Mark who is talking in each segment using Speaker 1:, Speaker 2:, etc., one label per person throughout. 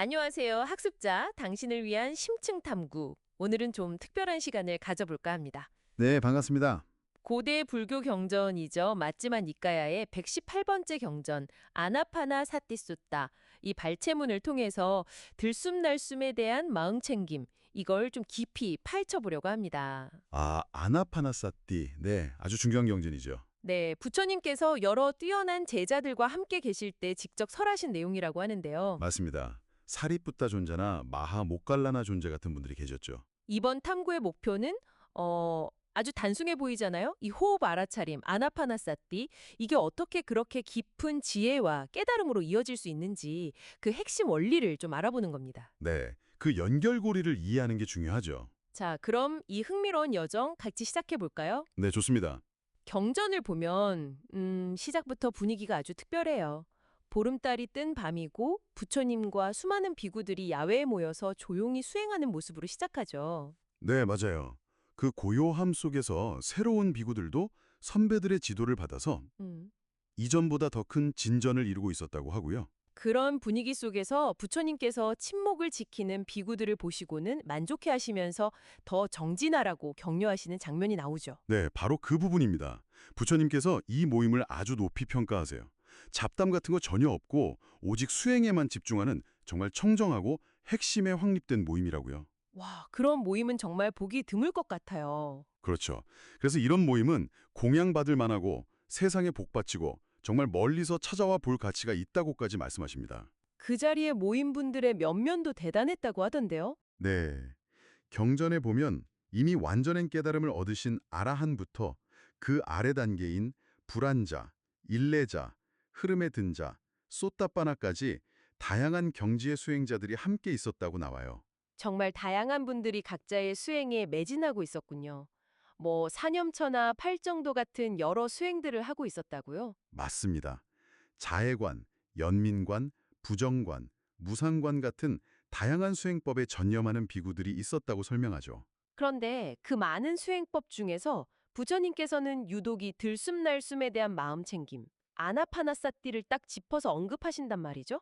Speaker 1: 안녕하세요. 학습자, 당신을 위한 심층 탐구. 오늘은 좀 특별한 시간을 가져볼까 합니다.
Speaker 2: 네, 반갑습니다.
Speaker 1: 고대 불교 경전이죠. 맞지만 니까야의 118번째 경전, 아나파나 사띠숫다. 이 발췌문을 통해서 들숨날숨에 대한 마음챙김, 이걸 좀 깊이 파헤쳐보려고 합니다.
Speaker 2: 아나파나사띠. 네, 아주 중요한 경전이죠.
Speaker 1: 네, 부처님께서 여러 뛰어난 제자들과 함께 계실 때 직접 설하신 내용이라고 하는데요.
Speaker 2: 맞습니다. 사리푸타 존자나 마하 모칼라나 존재 같은 분들이 계셨죠.
Speaker 1: 이번 탐구의 목표는 아주 단순해 보이잖아요. 이 호흡 알아차림, 아나파나사띠 이게 어떻게 그렇게 깊은 지혜와 깨달음으로 이어질 수 있는지 그 핵심 원리를 좀 알아보는 겁니다.
Speaker 2: 네, 그 연결고리를 이해하는 게 중요하죠.
Speaker 1: 자, 그럼 이 흥미로운 여정 같이 시작해 볼까요?
Speaker 2: 네, 좋습니다.
Speaker 1: 경전을 보면 시작부터 분위기가 아주 특별해요. 보름달이 뜬 밤이고 부처님과 수많은 비구들이 야외에 모여서 조용히 수행하는 모습으로 시작하죠.
Speaker 2: 네, 맞아요. 그 고요함 속에서 새로운 비구들도 선배들의 지도를 받아서
Speaker 1: 음.
Speaker 2: 이전보다 더 큰 진전을 이루고 있었다고 하고요.
Speaker 1: 그런 분위기 속에서 부처님께서 침묵을 지키는 비구들을 보시고는 만족해 하시면서 더 정진하라고 격려하시는 장면이 나오죠.
Speaker 2: 네, 바로 그 부분입니다. 부처님께서 이 모임을 아주 높이 평가하세요. 잡담 같은 거 전혀 없고 오직 수행에만 집중하는 정말 청정하고 핵심에 확립된 모임이라고요.
Speaker 1: 와, 그런 모임은 정말 보기 드물 것 같아요.
Speaker 2: 그렇죠. 그래서 이런 모임은 공양받을 만하고 세상에 복바치고 정말 멀리서 찾아와 볼 가치가 있다고까지 말씀하십니다.
Speaker 1: 그 자리에 모인 분들의 면면도 대단했다고 하던데요.
Speaker 2: 네. 경전에 보면 이미 완전한 깨달음을 얻으신 아라한부터 그 아래 단계인 불안자, 일레자, 흐름에 든 자, 소따빠나까지 다양한 경지의 수행자들이 함께 있었다고 나와요.
Speaker 1: 정말 다양한 분들이 각자의 수행에 매진하고 있었군요. 뭐 사념처나 팔정도 같은 여러 수행들을 하고 있었다고요?
Speaker 2: 맞습니다. 자해관, 연민관, 부정관, 무상관 같은 다양한 수행법에 전념하는 비구들이 있었다고 설명하죠.
Speaker 1: 그런데 그 많은 수행법 중에서 부처님께서는 유독 이 들숨날숨에 대한 마음챙김, 아나파나사띠를 딱 짚어서 언급하신단 말이죠.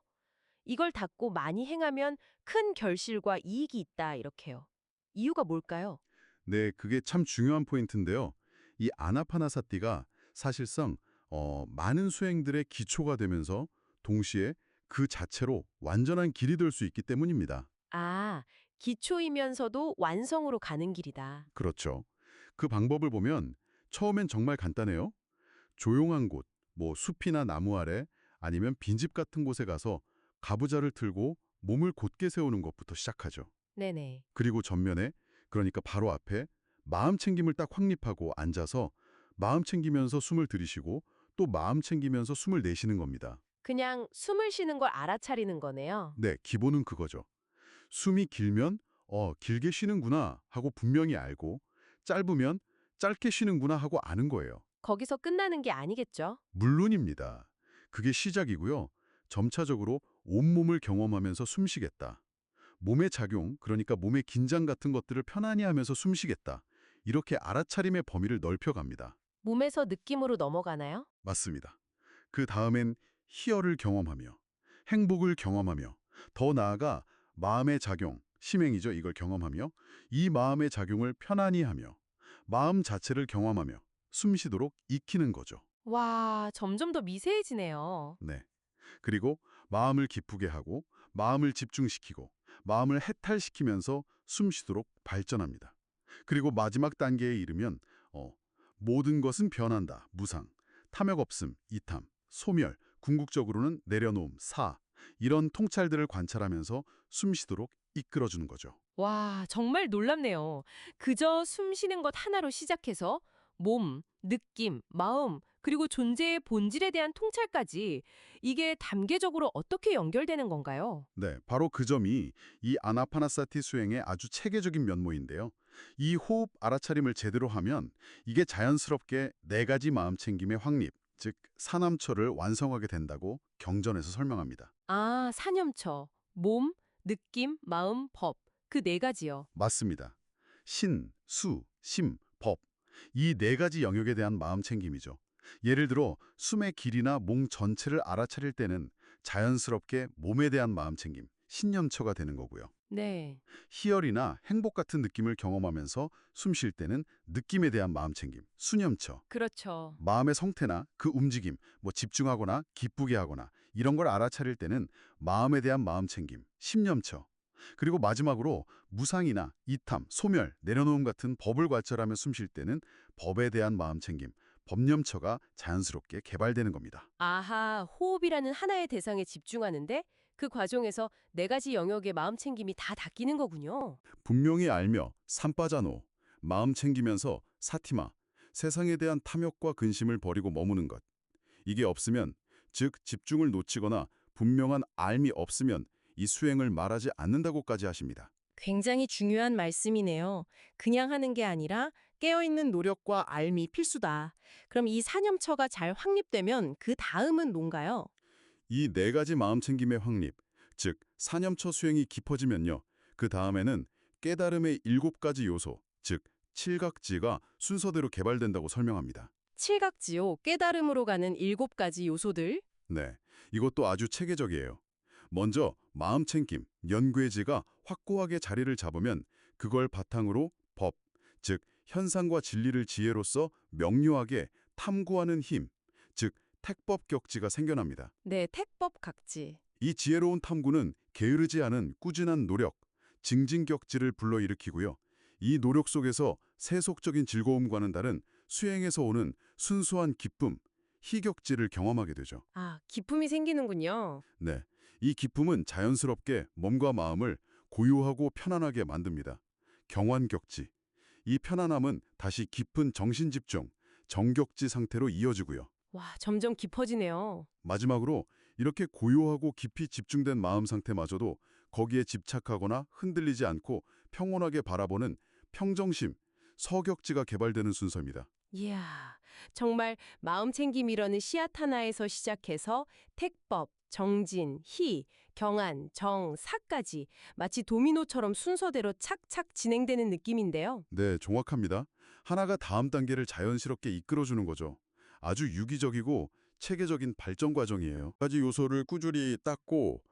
Speaker 1: 이걸 닫고 많이 행하면 큰 결실과 이익이 있다 이렇게요. 이유가 뭘까요?
Speaker 2: 네, 그게 참 중요한 포인트인데요. 이 아나파나사띠가 사실상 많은 수행들의 기초가 되면서 동시에 그 자체로 완전한 길이 될 수 있기 때문입니다.
Speaker 1: 아, 기초이면서도 완성으로 가는 길이다.
Speaker 2: 그렇죠. 그 방법을 보면 처음엔 정말 간단해요. 조용한 곳, 뭐 숲이나 나무 아래 아니면 빈집 같은 곳에 가서 가부좌를 틀고 몸을 곧게 세우는 것부터 시작하죠.
Speaker 1: 네네.
Speaker 2: 그리고 전면에, 그러니까 바로 앞에 마음 챙김을 딱 확립하고 앉아서 마음 챙기면서 숨을 들이쉬고 또 마음 챙기면서 숨을 내쉬는 겁니다.
Speaker 1: 그냥 숨을 쉬는 걸 알아차리는 거네요.
Speaker 2: 네, 기본은 그거죠. 숨이 길면 길게 쉬는구나 하고 분명히 알고 짧으면 짧게 쉬는구나 하고 아는 거예요.
Speaker 1: 거기서 끝나는 게 아니겠죠?
Speaker 2: 물론입니다. 그게 시작이고요. 점차적으로 온몸을 경험하면서 숨쉬겠다. 몸의 작용, 그러니까 몸의 긴장 같은 것들을 편안히 하면서 숨쉬겠다. 이렇게 알아차림의 범위를 넓혀갑니다.
Speaker 1: 몸에서 느낌으로 넘어가나요?
Speaker 2: 맞습니다. 그 다음엔 희열을 경험하며 행복을 경험하며 더 나아가 마음의 작용, 심행이죠. 이걸 경험하며 이 마음의 작용을 편안히 하며 마음 자체를 경험하며 숨쉬도록 익히는 거죠.
Speaker 1: 와, 점점 더 미세해지네요.
Speaker 2: 네. 그리고 마음을 기쁘게 하고 마음을 집중시키고 마음을 해탈시키면서 숨쉬도록 발전합니다. 그리고 마지막 단계에 이르면 모든 것은 변한다, 무상, 탐욕 없음, 이탐, 소멸, 궁극적으로는 내려놓음, 사 이런 통찰들을 관찰하면서 숨쉬도록 이끌어주는 거죠.
Speaker 1: 와, 정말 놀랍네요. 그저 숨 쉬는 것 하나로 시작해서 몸, 느낌, 마음, 그리고 존재의 본질에 대한 통찰까지 이게 단계적으로 어떻게 연결되는 건가요?
Speaker 2: 네, 바로 그 점이 이 아나파나사티 수행의 아주 체계적인 면모인데요. 이 호흡 알아차림을 제대로 하면 이게 자연스럽게 네 가지 마음챙김의 확립, 즉 사남처를 완성하게 된다고 경전에서 설명합니다.
Speaker 1: 아, 사념처. 몸, 느낌, 마음, 법. 그 네 가지요.
Speaker 2: 맞습니다. 신, 수, 심, 법. 이 네 가지 영역에 대한 마음챙김이죠. 예를 들어 숨의 길이나 몸 전체를 알아차릴 때는 자연스럽게 몸에 대한 마음챙김, 신념처가 되는 거고요.
Speaker 1: 네.
Speaker 2: 희열이나 행복 같은 느낌을 경험하면서 숨 쉴 때는 느낌에 대한 마음챙김, 수념처.
Speaker 1: 그렇죠.
Speaker 2: 마음의 성태나 그 움직임, 뭐 집중하거나 기쁘게 하거나 이런 걸 알아차릴 때는 마음에 대한 마음챙김, 심념처. 그리고 마지막으로 무상이나 이탐, 소멸, 내려놓음 같은 법을 관찰하며 숨 쉴 때는 법에 대한 마음챙김, 법념처가 자연스럽게 개발되는 겁니다.
Speaker 1: 아하, 호흡이라는 하나의 대상에 집중하는데 그 과정에서 네 가지 영역의 마음 챙김이 다 닦이는 거군요.
Speaker 2: 분명히 알며 삼빠자노, 마음 챙기면서 사티마, 세상에 대한 탐욕과 근심을 버리고 머무는 것. 이게 없으면, 즉 집중을 놓치거나 분명한 알미 없으면 이 수행을 말하지 않는다고까지 하십니다.
Speaker 3: 굉장히 중요한 말씀이네요. 그냥 하는 게 아니라 깨어있는 노력과 알미 필수다. 그럼 이 사념처가 잘 확립되면 그 다음은 뭔가요?
Speaker 2: 이 네 가지 마음챙김의 확립, 즉 사념처 수행이 깊어지면요. 그 다음에는 깨달음의 7가지 요소, 즉 칠각지가 순서대로 개발된다고 설명합니다.
Speaker 3: 칠각지요, 깨달음으로 가는 7가지 요소들.
Speaker 2: 네, 이것도 아주 체계적이에요. 먼저 마음챙김, 연괴지가 확고하게 자리를 잡으면 그걸 바탕으로 법, 즉 현상과 진리를 지혜로서 명료하게 탐구하는 힘, 즉 택법격지가 생겨납니다.
Speaker 3: 네, 택법 각지.
Speaker 2: 이 지혜로운 탐구는 게으르지 않은 꾸준한 노력, 징징격지를 불러일으키고요. 이 노력 속에서 세속적인 즐거움과는 다른 수행에서 오는 순수한 기쁨, 희격지를 경험하게 되죠.
Speaker 3: 아, 기쁨이 생기는군요.
Speaker 2: 네, 이 기쁨은 자연스럽게 몸과 마음을 고요하고 편안하게 만듭니다. 경환격지. 이 편안함은 다시 깊은 정신집중, 정격지 상태로 이어지고요.
Speaker 3: 와, 점점 깊어지네요.
Speaker 2: 마지막으로 이렇게 고요하고 깊이 집중된 마음 상태마저도 거기에 집착하거나 흔들리지 않고 평온하게 바라보는 평정심, 서격지가 개발되는 순서입니다.
Speaker 3: 이야, 정말 마음 챙김이라는 씨앗 하나에서 시작해서 택법, 정진, 희, 경안, 정, 사까지 마치 도미노처럼 순서대로 착착 진행되는 느낌인데요.
Speaker 2: 네, 정확합니다. 하나가 다음 단계를 자연스럽게 이끌어주는 거죠. 아주 유기적이고 체계적인 발전 과정이에요. 가지 요소를 꾸준히 닦고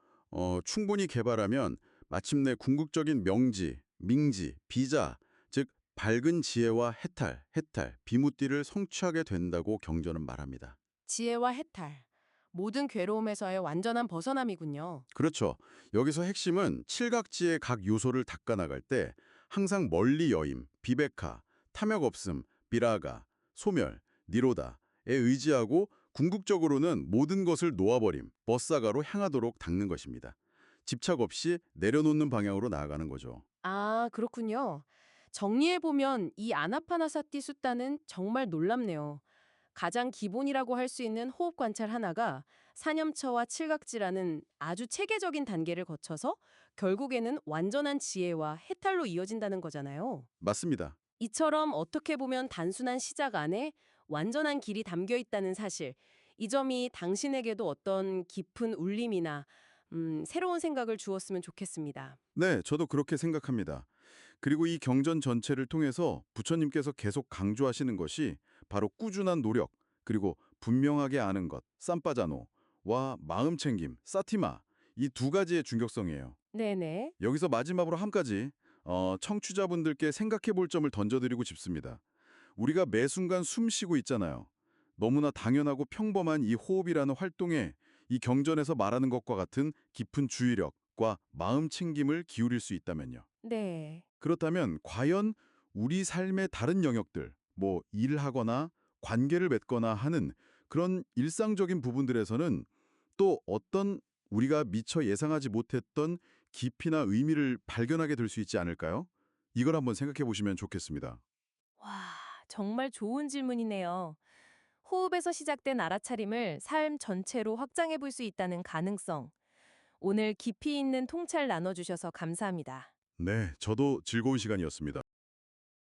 Speaker 2: 충분히 개발하면 마침내 궁극적인 명지, 밍지, 비자, 즉 밝은 지혜와 해탈, 비무띠를 성취하게 된다고 경전은 말합니다.
Speaker 3: 지혜와 해탈, 모든 괴로움에서의 완전한 벗어남이군요.
Speaker 2: 그렇죠. 여기서 핵심은 칠각지의 각 요소를 닦아나갈 때 항상 멀리 여임, 비베카, 탐욕 없음, 비라가, 소멸, 니로다에 의지하고 궁극적으로는 모든 것을 놓아버림, 버사가로 향하도록 닦는 것입니다. 집착 없이 내려놓는 방향으로 나아가는 거죠.
Speaker 3: 아, 그렇군요. 정리해보면 이 아나파나사티 숫다는 정말 놀랍네요. 가장 기본이라고 할 수 있는 호흡 관찰 하나가 사념처와 칠각지라는 아주 체계적인 단계를 거쳐서 결국에는 완전한 지혜와 해탈로 이어진다는 거잖아요.
Speaker 2: 맞습니다.
Speaker 3: 이처럼 어떻게 보면 단순한 시작 안에 완전한 길이 담겨 있다는 사실, 이 점이 당신에게도 어떤 깊은 울림이나 새로운 생각을 주었으면 좋겠습니다.
Speaker 2: 네, 저도 그렇게 생각합니다. 그리고 이 경전 전체를 통해서 부처님께서 계속 강조하시는 것이 바로 꾸준한 노력, 그리고 분명하게 아는 것, 쌈빠자노와 마음챙김, 사티마, 이 두 가지의 중격성이에요.
Speaker 3: 네네.
Speaker 2: 여기서 마지막으로 한 가지 청취자분들께 생각해 볼 점을 던져드리고 싶습니다. 우리가 매 순간 숨 쉬고 있잖아요. 너무나 당연하고 평범한 이 호흡이라는 활동에 이 경전에서 말하는 것과 같은 깊은 주의력과 마음 챙김을 기울일 수 있다면요.
Speaker 3: 네.
Speaker 2: 그렇다면 과연 우리 삶의 다른 영역들, 뭐 일하거나 관계를 맺거나 하는 그런 일상적인 부분들에서는 또 어떤 우리가 미처 예상하지 못했던 깊이나 의미를 발견하게 될 수 있지 않을까요? 이걸 한번 생각해 보시면 좋겠습니다.
Speaker 3: 와, 정말 좋은 질문이네요. 호흡에서 시작된 알아차림을 삶 전체로 확장해 볼 수 있다는 가능성. 오늘 깊이 있는 통찰 나눠주셔서 감사합니다.
Speaker 2: 네, 저도 즐거운 시간이었습니다.